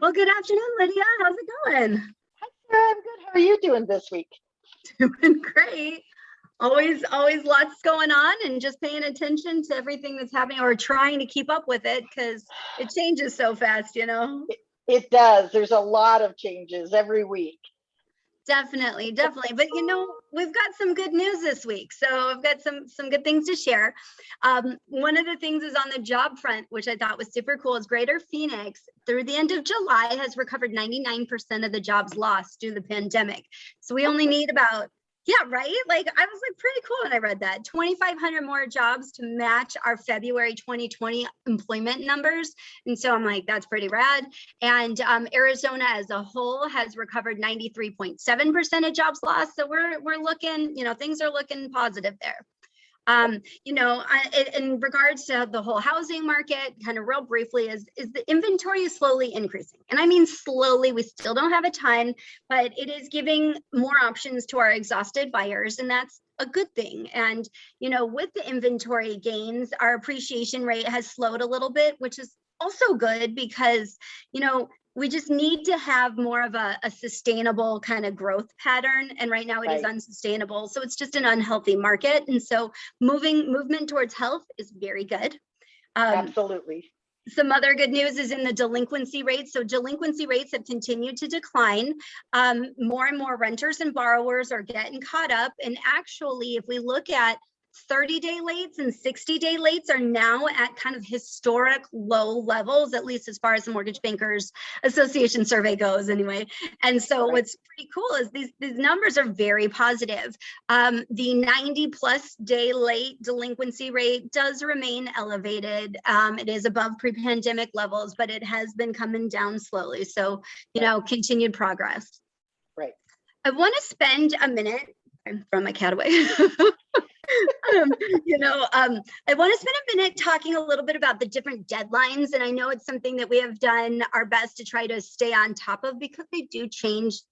Well, good afternoon, Lydia. How's it going? Hi, Sarah. I'm good. How are you doing this week? Doing great. Always lots going on, and just paying attention to everything that's happening, or trying to keep up with it, because it changes so fast, you know? It does. There's a lot of changes every week. Definitely. But you know, we've got some good news this week. So I've got some good things to share. One of the things is on the job front, which I thought was super cool, is Greater Phoenix through the end of July has recovered 99% of the jobs lost due to the pandemic. So we only need about, yeah, right? Like, I was like, pretty cool when I read that. 2,500 more jobs to match our February 2020 employment numbers. And so I'm like, that's pretty rad. And Arizona as a whole has recovered 93.7% of jobs lost. So we're looking, you know, things are looking positive there. You know, in regards to the whole housing market, kind of real briefly, is the inventory is slowly increasing. And I mean slowly, we still don't have a ton, but it is giving more options to our exhausted buyers, and that's a good thing. And, you know, with the inventory gains, our appreciation rate has slowed a little bit, which is also good because, you know, we just need to have more of a sustainable kind of growth pattern. And right now it is unsustainable. So it's just an unhealthy market. And so movement towards health is very good. Absolutely. Some other good news is in the delinquency rates. So delinquency rates have continued to decline. More and more renters and borrowers are getting caught up. And actually, if we look at 30-day lates and 60-day lates are now at kind of historic low levels, at least as far as the Mortgage Bankers Association survey goes anyway. And so what's pretty cool is these numbers are very positive. The 90+ day late delinquency rate does remain elevated. It is above pre-pandemic levels, but it has been coming down slowly. So, you know, continued progress. Right. I want to spend a minute, I'm throwing my cat away. You know, I want to spend a minute talking a little bit about the different deadlines. And I know it's something that we have done our best to try to stay on top of, because they do change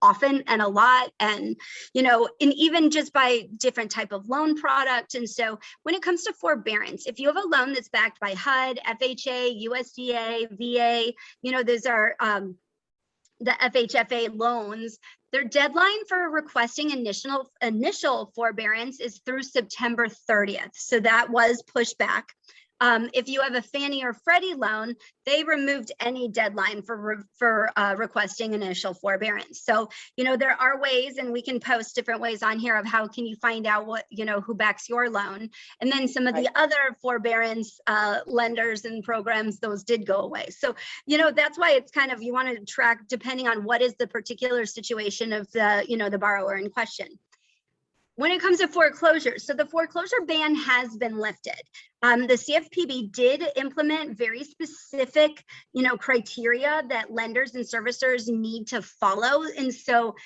often and a lot, and, you know, and even just by different type of loan product. And so when it comes to forbearance, if you have a loan that's backed by HUD, FHA, USDA, VA, you know, those are the FHFA loans, their deadline for requesting initial forbearance is through September 30th. So that was pushed back. If you have a Fannie or Freddie loan, they removed any deadline for requesting initial forbearance. So, you know, there are ways, and we can post different ways on here of how can you find out what, you know, who backs your loan. And then some of the other forbearance lenders and programs, those did go away. So, you know, that's why it's kind of, you want to track depending on what is the particular situation of the, you know, the borrower in question. When it comes to foreclosures, so the foreclosure ban has been lifted. The CFPB did implement very specific, you know, criteria that lenders and servicers need to follow. And so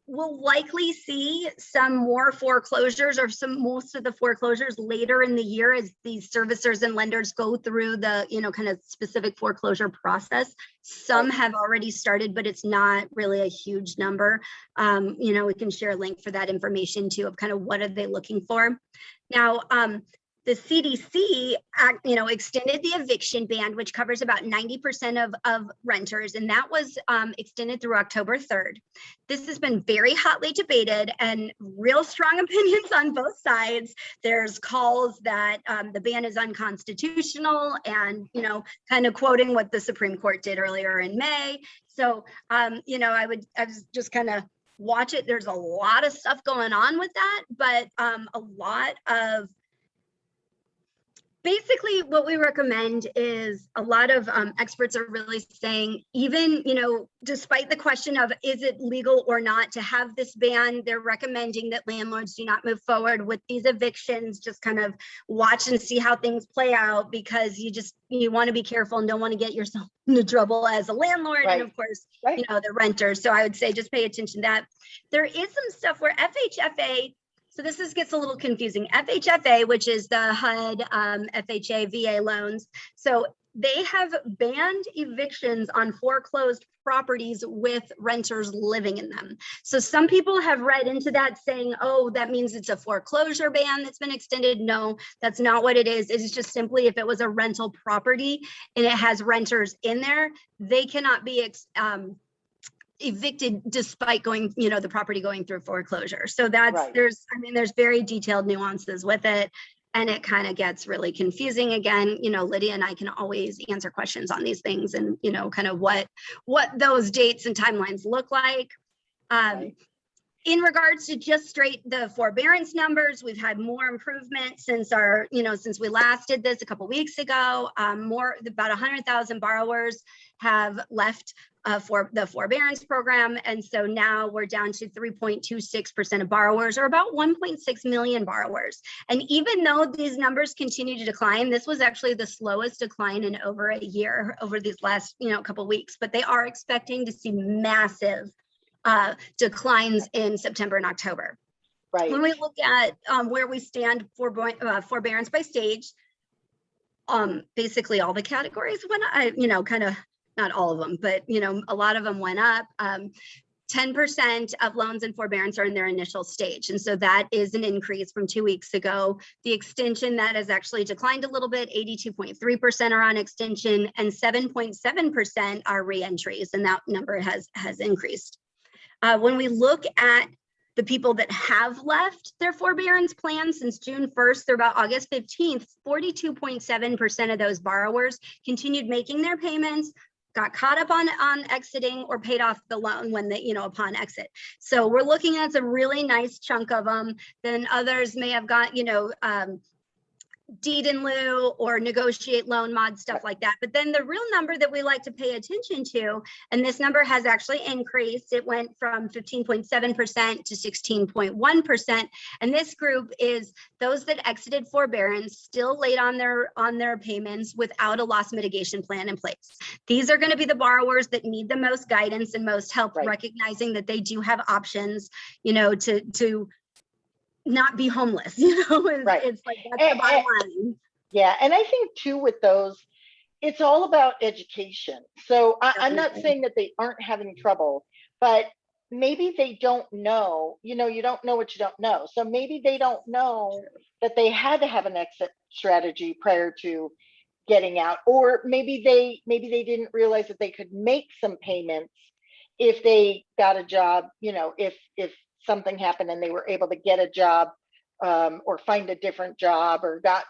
we'll likely see some more foreclosures, or most of the foreclosures later in the year, as these servicers and lenders go through the, you know, kind of specific foreclosure process. Some have already started, but it's not really a huge number. You know, we can share a link for that information too, of kind of what are they looking for. Now, the CDC, you know, extended the eviction ban, which covers about 90% of renters, and that was extended through October 3rd. This has been very hotly debated, and real strong opinions on both sides. There's calls that the ban is unconstitutional, and, you know, kind of quoting what the Supreme Court did earlier in May. So, you know, I was just kind of watch it. There's a lot of stuff going on with that, but a lot of, basically what we recommend is, a lot of experts are really saying, even, you know, despite the question of is it legal or not to have this ban, they're recommending that landlords do not move forward with these evictions. Just kind of watch and see how things play out, because you want to be careful and don't want to get yourself into trouble as a landlord, and of course, you know, the renters. So I would say just pay attention to that. There is some stuff where FHFA, so this gets a little confusing. FHFA, which is the HUD, FHA, VA loans. So they have banned evictions on foreclosed properties with renters living in them. So some people have read into that saying, oh, that means it's a foreclosure ban that's been extended. No, that's not what it is. It's just simply if it was a rental property and it has renters in there, they cannot be evicted despite going, the property going through foreclosure. So that's, Right. there's very detailed nuances with it. And it kind of gets really confusing again. Lydia and I can always answer questions on these things and, kind of what those dates and timelines look like. Right. In regards to just straight the forbearance numbers, we've had more improvement since since we last did this a couple weeks ago. About 100,000 borrowers have left for the forbearance program. And so now we're down to 3.26% of borrowers, or about 1.6 million borrowers. And even though these numbers continue to decline, this was actually the slowest decline in over a year over these last, couple weeks, but they are expecting to see massive declines in September and October. Right. When we look at where we stand for forbearance by stage, basically all the categories went, kind of not all of them, but a lot of them went up. 10% of loans in forbearance are in their initial stage. And so that is an increase from 2 weeks ago. The extension that has actually declined a little bit, 82.3% are on extension and 7.7% are reentries. And that number has increased. When we look at the people that have left their forbearance plan since June 1st through about August 15th, 42.7% of those borrowers continued making their payments, got caught up on exiting, or paid off the loan when they, upon exit. So we're looking at a really nice chunk of them. Then others may have got, deed in lieu or negotiate loan mod, stuff like that. But then the real number that we like to pay attention to, and this number has actually increased, it went from 15.7% to 16.1%. And this group is those that exited forbearance, still late on their payments without a loss mitigation plan in place. These are going to be the borrowers that need the most guidance and most help, Right. recognizing that they do have options, to not be homeless, Right. It's like that's the bottom line. Yeah, and I think too with those, it's all about education. So I'm not Definitely. saying that they aren't having trouble, but maybe they don't know. You don't know what you don't know. So maybe they don't know that they had to have an exit strategy prior to getting out, or maybe they didn't realize that they could make some payments if they got a job. If something happened and they were able to get a job, or find a different job, or got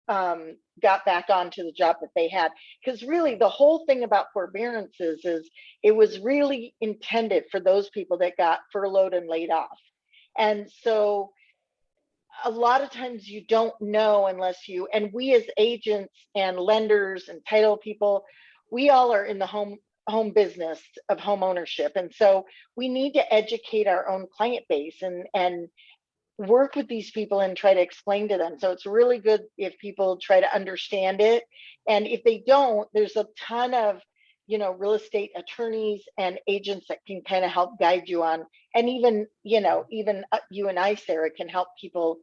back onto the job that they had. Because really the whole thing about forbearances is it was really intended for those people that got furloughed and laid off. And so a lot of times you don't know unless and we as agents and lenders and title people, we all are in the home business of home ownership. And so we need to educate our own client base and work with these people and try to explain to them. So it's really good if people try to understand it. And if they don't, there's a ton of, real estate attorneys and agents that can kind of help guide you on. And even you and I, Sarah, can help people,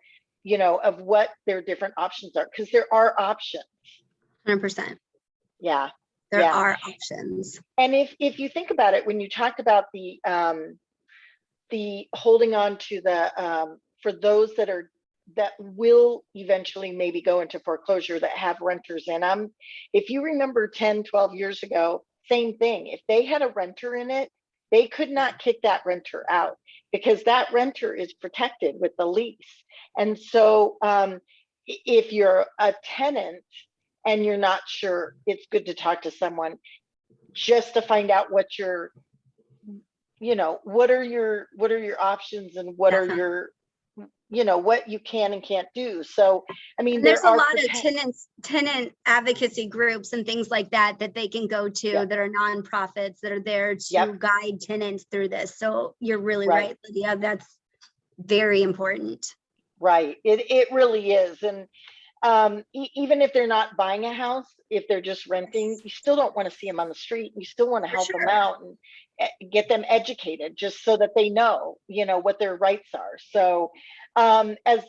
of what their different options are, because there are options. 100%. Yeah. There are options. And if you think about it, when you talked about the holding on to the, for those that will eventually maybe go into foreclosure that have renters in them. If you remember 10, 12 years ago, same thing. If they had a renter in it, they could not kick that renter out because that renter is protected with the lease. And so if you're a tenant and you're not sure, it's good to talk to someone just to find out what are your options and what are your what you can and can't do. So I mean, there's a lot of tenant advocacy groups and things like that they can go to, that are nonprofits that are there to guide tenants through this. So you're really right, Lydia. That's very important. Right. It really is. And even if they're not buying a house, if they're just renting, you still don't want to see them on the street. You still want to help them out and get them educated, just so that they know, what their rights are. So as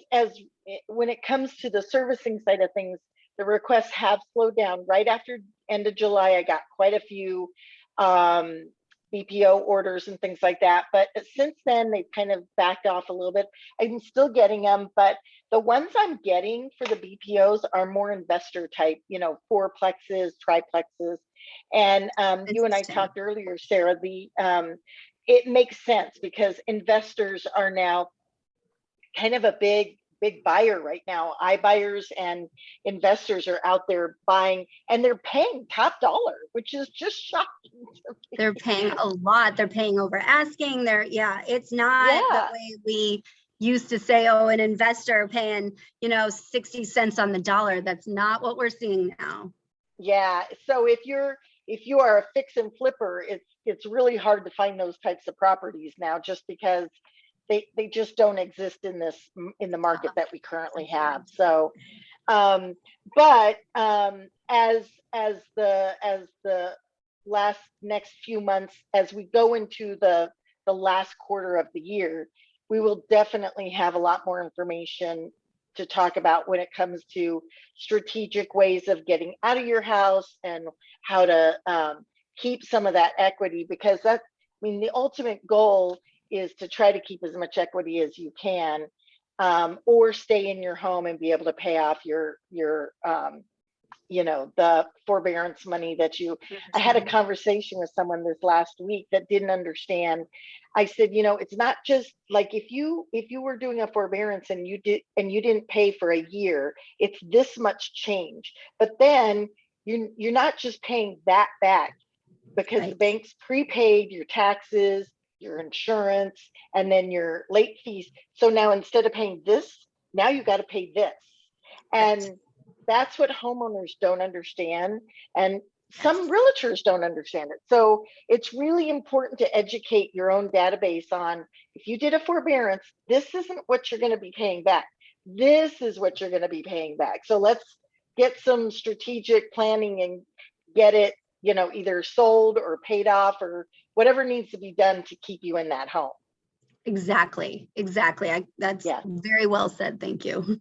when it comes to the servicing side of things, The requests have slowed down. Right after end of July, I got quite a few BPO orders and things like that. But since then, they've kind of backed off a little bit. I'm still getting them, but the ones I'm getting for the BPOs are more investor type, you know, fourplexes, triplexes. And you and I Interesting. talked earlier, Sarah, it makes sense because investors are now kind of a big buyer right now. iBuyers and investors are out there buying, and they're paying top dollar, which is just shocking to me. They're paying a lot. They're paying over asking. Yeah, it's not the Yeah. way we used to say, oh, an investor paying, 60 cents on the dollar. That's not what we're seeing now. Yeah. So if you are a fix and flipper, it's really hard to find those types of properties now, just because they just don't exist in the market that we currently have. So but as the next few months, as we go into the last quarter of the year, we will definitely have a lot more information to talk about when it comes to strategic ways of getting out of your house and how to keep some of that equity, because the ultimate goal is to try to keep as much equity as you can, or stay in your home and be able to pay off your the forbearance money that I had a conversation with someone this last week that didn't understand. I said, it's not just like if you were doing a forbearance and you didn't pay for a year, it's this much change. But then you're not just paying that back, because Right. the bank's prepaid your taxes, your insurance, and then your late fees. So now instead of paying this, now you got to pay this. And Right. that's what homeowners don't understand. And some realtors don't understand it. So it's really important to educate your own database on, if you did a forbearance, this isn't what you're going to be paying back. This is what you're going to be paying back. So let's get some strategic planning and get it, either sold or paid off or whatever needs to be done to keep you in that home. Exactly. That's Yeah. very well said. Thank you.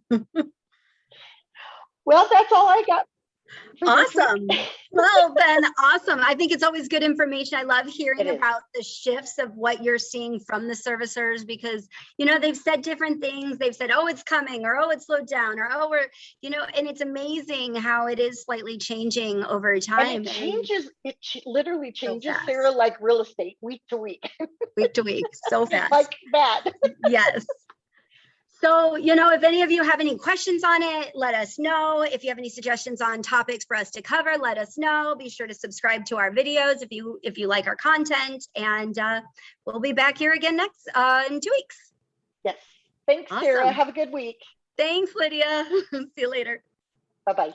Well, that's all I got for this week. Awesome. Well, then, awesome. I think it's always good information. I love hearing It is. about the shifts of what you're seeing from the servicers, because, they've said different things. They've said, oh, it's coming, or, oh, it's slowed down, or, oh, we're, and it's amazing how it is slightly changing over time. And it changes, literally changes, fast. Sarah, like real estate, week to week. Week to week, so fast. Like that. Yes. So, if any of you have any questions on it, let us know. If you have any suggestions on topics for us to cover, let us know. Be sure to subscribe to our videos if you like our content, and we'll be back here again next in 2 weeks. Yes. Thanks, Awesome. Sarah. Have a good week. Thanks, Lydia. See you later. Bye-bye.